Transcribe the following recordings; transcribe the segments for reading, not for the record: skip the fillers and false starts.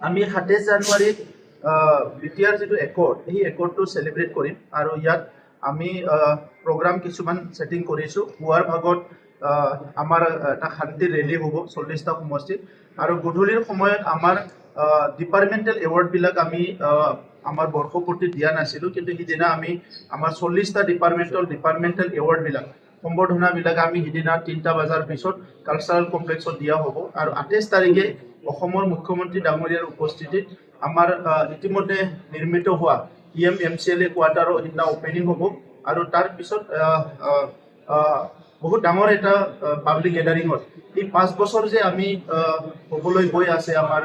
আমি ২৭ জানুৱাৰীত বিটিআৰ যেটো একৰ্ড এই একৰ্ডটো সেলিব্ৰেট কৰিম আৰু ইয়াত আমি প্ৰগ্ৰাম কিছুমান সেটিং কৰিছো। পুৱাৰ ভাগত আমাৰ এটা শান্তি ৰেলী হ'ব 40টা সমষ্টিত আৰু গধূলিৰ সময়ত আমাৰ ডিপাৰ্টমেণ্টেল এৱাৰ্ড বিলাক আমি আমাৰ বৰ্ষপূৰ্তি দিয়া নাছিলো, কিন্তু সিদিনা আমি আমাৰ 40টা ডিপাৰ্টমেণ্টেল এৱাৰ্ড বিলাক সম্বৰ্ধনা বিলাক আমি সিদিনা 3টা বজাৰ পিছত কালচাৰেল কমপ্লেক্সত দিয়া হ'ব আৰু 28 তাৰিখে অসমৰ মুখ্যমন্ত্ৰী ডাঙৰীয়াৰ উপস্থিতিত আমাৰ ইতিমধ্যে নিৰ্মিত হোৱা PMMCLA কোৱাৰ্টাৰৰ সিদিনা ওপেনিং হ'ব আৰু তাৰ পিছত বহুত ডাঙৰ এটা পাব্লিক গেদাৰিঙত এই 5 বছৰ যে আমি হ'বলৈ গৈ আছে আমাৰ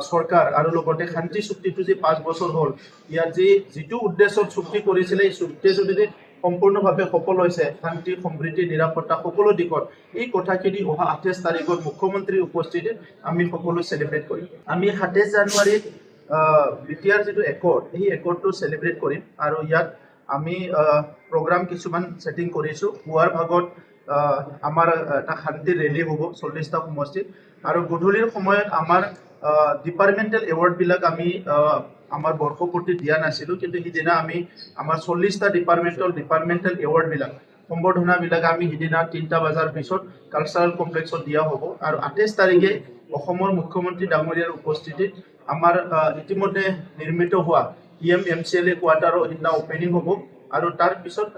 সৰকাৰ আৰ লগতে শান্তি চুক্তিটো যে 5 বছৰ হল, ইয়াত যে যেটো উদ্দেশ্যত চুক্তি কৰিছিলে এই চুক্তি যদি সম্পূৰ্ণভাৱে সফল হৈছে, শান্তি সমৃদ্ধি নিৰাপত্তা সকলো দিশত এই কথাখিনি অহা 28 তাৰিখত মুখ্যমন্ত্ৰীৰ উপস্থিতিত আমি সকলো সেলিব্ৰেট কৰিম। আমি 27 জানুৱাৰীত বিটিআৰ যেটো একৰ্ড এই একৰ্ডটো সেলিব্ৰেট কৰিম আৰু ইয়াত আমি প্ৰগ্ৰাম কিছুমান সেটিং কৰিছো। পুৱাৰ ভাগত আমাৰ এটা শান্তি ৰেলী হ'ব 40টা সমষ্টিত আৰু গধূলিৰ সময়ত আমাৰ ডিপাৰ্টমেণ্টেল এৱাৰ্ড বিলাক আমি আমাৰ বৰ্ষপূৰ্তি দিয়া নাছিলো, কিন্তু সিদিনা আমি আমাৰ 40টা ডিপাৰ্টমেণ্টেল এৱাৰ্ড বিলাক সম্বৰ্ধনা বিলাক আমি সিদিনা 3টা বজাৰ পিছত কালচাৰেল কমপ্লেক্সত দিয়া হ'ব আৰু 28 তাৰিখে অসমৰ মুখ্যমন্ত্ৰী ডাঙৰীয়াৰ উপস্থিতিত আমাৰ ইতিমধ্যে নিৰ্মিত হোৱা PMMCLA কোৱাৰ্টাৰৰ সিদিনা ওপেনিং হ'ব আৰু তাৰ পিছত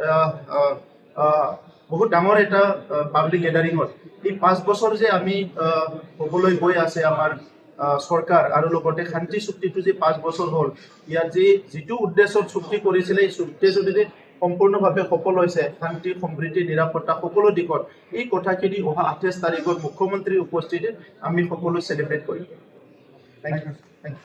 বহুত ডাঙৰ এটা পাব্লিক গেদাৰিঙত এই 5 বছৰ যে আমি হ'বলৈ গৈ আছে আমাৰ সৰকাৰ আৰ লগতে শান্তি চুক্তিটো যে 5 বছৰ হল, ইয়াত যে যেটো উদ্দেশ্যত চুক্তি কৰিছিলে এই চুক্তি যদি সম্পূৰ্ণভাৱে সফল হৈছে, শান্তি সমৃদ্ধি নিৰাপত্তা সকলো দিশত এই কথাখিনি অহা 28 তাৰিখত মুখ্যমন্ত্ৰীৰ উপস্থিতিত আমি সকলো সেলিব্ৰেট কৰিম। Thank U.